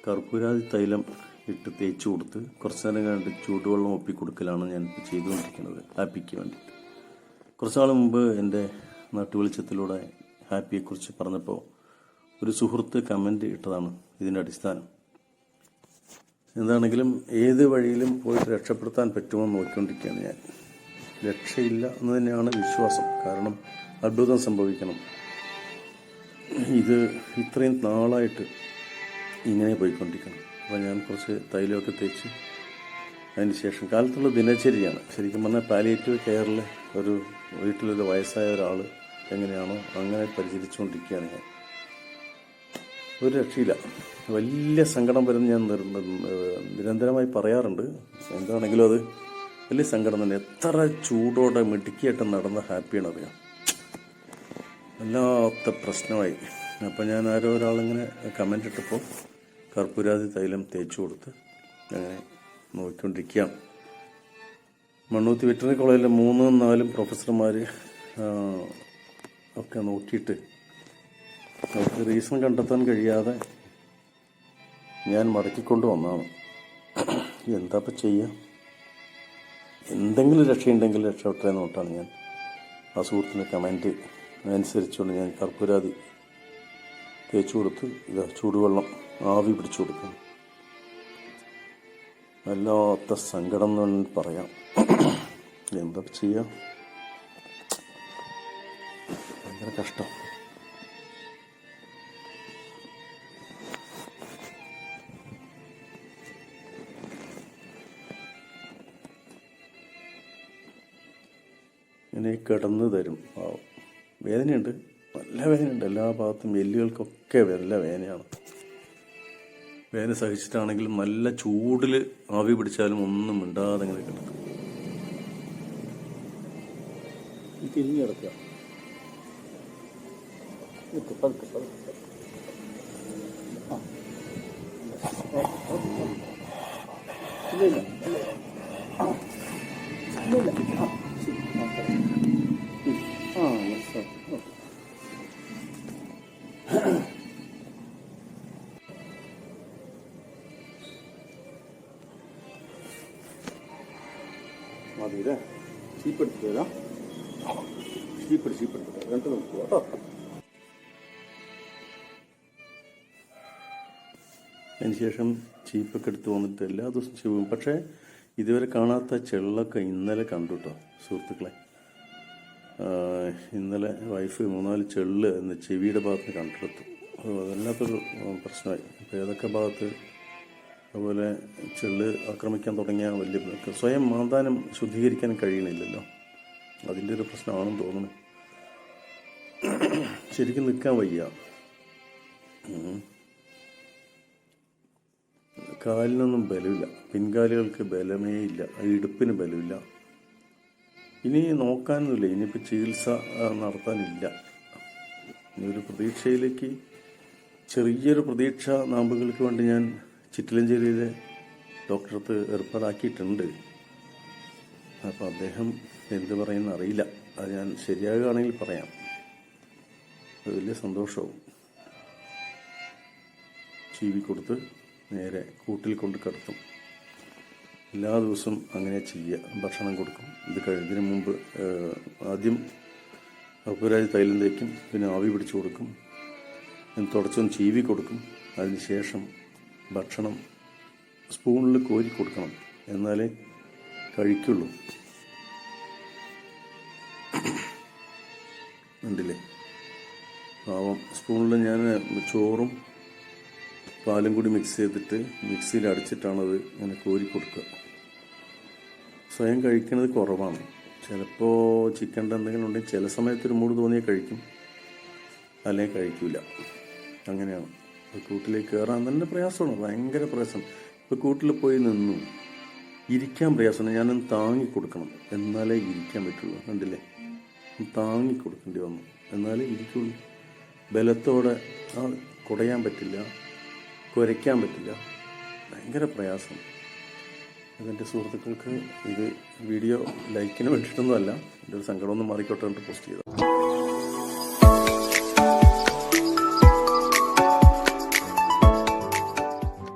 കർപ്പൂരാതി തൈലം ഇട്ട് തേച്ച് കൊടുത്ത് കുറച്ച് നേരം കണ്ട് ചൂടുവെള്ളം ഒപ്പിക്കൊടുക്കലാണ് ഞാൻ ചെയ്തുകൊണ്ടിരിക്കുന്നത് ഹാപ്പിക്ക് വേണ്ടി. കുറച്ച് നാൾ മുമ്പ് എൻ്റെ നാട്ടുവെളിച്ചത്തിലൂടെ ഹാപ്പിയെക്കുറിച്ച് പറഞ്ഞപ്പോൾ ഒരു സുഹൃത്ത് കമൻറ്റ് ഇട്ടതാണ് ഇതിൻ്റെ അടിസ്ഥാനം. എന്താണെങ്കിലും ഏത് വഴിയിലും പോയിട്ട് രക്ഷപ്പെടുത്താൻ പറ്റുമെന്ന് നോക്കിക്കൊണ്ടിരിക്കുകയാണ് ഞാൻ. രക്ഷയില്ല എന്ന് തന്നെയാണ് വിശ്വാസം. കാരണം അത്ഭുതം സംഭവിക്കണം. ഇത് ഇത്രയും നാളായിട്ട് ഇങ്ങനെ പോയിക്കൊണ്ടിരിക്കണം. അപ്പോൾ ഞാൻ കുറച്ച് തൈലമൊക്കെ തേച്ച് അതിന് ശേഷം കാലത്തുള്ള ദിനചര്യയാണ്. ശരിക്കും പറഞ്ഞാൽ പാലിയേറ്റീവ് കെയറിൽ ഒരു വീട്ടിലൊരു വയസ്സായ ഒരാൾ എങ്ങനെയാണോ അങ്ങനെ പരിചരിച്ചുകൊണ്ടിരിക്കുകയാണ് ഞാൻ. ഒരു രക്ഷയില്ല. വലിയ സങ്കടം വരുന്ന ഞാൻ നിരന്തരമായി പറയാറുണ്ട്. എന്താണെങ്കിലും അത് വലിയ സങ്കടം തന്നെ. എത്ര ചൂടോടെ മിടുക്കിയായിട്ട് നടന്ന ഹാപ്പിയാണ് അറിയാം. വല്ലാത്ത പ്രശ്നമായി. അപ്പോൾ ഞാൻ ആരോ ഒരാളിങ്ങനെ കമൻ്റ് ഇട്ടപ്പോൾ കർപ്പൂരാതി തൈലം തേച്ച് കൊടുത്ത് അങ്ങനെ നോക്കിക്കൊണ്ടിരിക്കുകയാണ്. മണ്ണൂത്തി വെറ്ററിനറി കോളേജിലെ 3-4 പ്രൊഫസർമാർ ഒക്കെ നോക്കിയിട്ട് അവർക്ക് റീസൺ കണ്ടെത്താൻ കഴിയാതെ ഞാൻ മടക്കിക്കൊണ്ട് വന്നതാണ്. എന്താ ഇപ്പം ചെയ്യുക? എന്തെങ്കിലും രക്ഷയുണ്ടെങ്കിൽ രക്ഷപ്പെട്ടെ നോട്ടാണ് ഞാൻ ആ സുഹൃത്തിൻ്റെ കമൻറ്റ് അനുസരിച്ചുകൊണ്ട് ഞാൻ കർപ്പൂരാതി തേച്ച് കൊടുത്ത് ഇതാ ചൂടുവെള്ളം ആവി പിടിച്ചു കൊടുക്കും. വല്ലാത്ത സങ്കടം എന്ന് പറയാം. എന്താ ചെയ്യാം? ഭയങ്കര കഷ്ടം. ഇങ്ങനെ കിടന്ന് തരും. വേദനയുണ്ട്, നല്ല വേദനയുണ്ട്. എല്ലാ ഭാഗത്തും എല്ലുകൾക്കൊക്കെ നല്ല വേദനയാണ്. വേദന സഹിച്ചിട്ടാണെങ്കിലും നല്ല ചൂടിൽ ആവി പിടിച്ചാലും ഒന്നും മിണ്ടാതെ അങ്ങനെ കിടക്കും. തിരിഞ്ഞു കിടക്കുക. മതിയില്ലേ? ചീപ്പെടുത്തിട്ട് വരാം. ചീപ്പെടുത്തിട്ട് രണ്ട് നോക്കുക കേട്ടോ. അതിനുശേഷം ചീപ്പൊക്കെ എടുത്ത് വന്നിട്ട് എല്ലാ ദിവസവും ചെയ്യും. പക്ഷേ ഇതുവരെ കാണാത്ത ചെള്ളൊക്കെ ഇന്നലെ കണ്ടു കേട്ടോ സുഹൃത്തുക്കളെ. ഇന്നലെ വൈഫ് 3-4 ചെള്ള് എന്ന് ചെവിയുടെ ഭാഗത്ത് കണ്ടെടുത്തു. അതല്ലാത്തൊരു പ്രശ്നമായി. അപ്പോൾ ഏതൊക്കെ ഭാഗത്ത് അതുപോലെ ചെള്ള് ആക്രമിക്കാൻ തുടങ്ങിയ വലിയ സ്വയം മാന്താനം ശുദ്ധീകരിക്കാൻ കഴിയണില്ലല്ലോ. അതിൻ്റെ ഒരു പ്രശ്നമാണെന്ന് തോന്നുന്നു. ശരിക്കും നിൽക്കാൻ വയ്യ. കാലിനൊന്നും ബലമില്ല. പിൻകാലുകൾക്ക് ബലമേ ഇല്ല. ഇടുപ്പിന് ബലമില്ല. ഇനി നോക്കാനൊന്നുമില്ല. ഇനിയിപ്പോൾ ചികിത്സ നടത്താനില്ല. ഇനി ഒരു പ്രതീക്ഷയിലേക്ക് ചെറിയൊരു പ്രതീക്ഷ നാമ്പുകൾക്ക് വേണ്ടി ഞാൻ ചിറ്റിലഞ്ചേരിയിലെ ഡോക്ടർക്ക് ഏർപ്പാടാക്കിയിട്ടുണ്ട്. അപ്പോൾ അദ്ദേഹം എന്ത് പറയുന്ന അറിയില്ല. അത് ഞാൻ ശരിയാകുകയാണെങ്കിൽ പറയാം. അത് വലിയ സന്തോഷവും. ചീവി കൊടുത്ത് നേരെ കൂട്ടിൽ കൊണ്ട് കിടത്തും. എല്ലാ ദിവസവും അങ്ങനെ ചെയ്യുക. ഭക്ഷണം കൊടുക്കും. ഇതിന് മുമ്പ് ആദ്യം കർപ്പൂരാതി തൈലം തേക്കും, പിന്നെ ആവി പിടിച്ചു കൊടുക്കും, തുടച്ചൊന്ന് ചീവി കൊടുക്കും. അതിനുശേഷം ഭക്ഷണം സ്പൂണിൽ കോരി കൊടുക്കണം, എന്നാലേ കഴിക്കുള്ളൂ. ഉണ്ടല്ലേ പാവം. സ്പൂണിൽ ഞാൻ ചോറും പാലും കൂടി മിക്സ് ചെയ്തിട്ട് മിക്സിയിൽ അടിച്ചിട്ടാണത് ഇങ്ങനെ കോരി കൊടുക്കുക. സ്വയം കഴിക്കുന്നത് കുറവാണ്. ചിലപ്പോൾ ചിക്കൻ്റെ എന്തെങ്കിലും ഉണ്ടെങ്കിൽ ചില സമയത്തൊരു മൂഡ് തോന്നിയാൽ കഴിക്കും, അല്ലെങ്കിൽ കഴിക്കില്ല. അങ്ങനെയാണ്. കൂട്ടിലേക്ക് കയറാൻ തന്നെ പ്രയാസമാണ്. ഭയങ്കര പ്രയാസം. ഇപ്പോൾ കൂട്ടിൽ പോയി നിന്നു ഇരിക്കാൻ പ്രയാസമാണ്. ഞാനൊന്ന് താങ്ങി കൊടുക്കണം, എന്നാലേ ഇരിക്കാൻ പറ്റുള്ളൂ. കണ്ടില്ലേ, താങ്ങി കൊടുക്കേണ്ടി വന്നു, എന്നാലേ ഇരിക്കുള്ളൂ. ബലത്തോടെ കുടയാൻ പറ്റില്ല, കുരയ്ക്കാൻ പറ്റില്ല. ഭയങ്കര പ്രയാസം. അതെൻ്റെ സുഹൃത്തുക്കൾക്ക് ഇത് വീഡിയോ ലൈക്കിന് വേണ്ടിയിട്ടൊന്നും അല്ല, എൻ്റെ ഒരു സങ്കടമൊന്നും മാറിക്കോട്ടെ പോസ്റ്റ് ചെയ്തത്.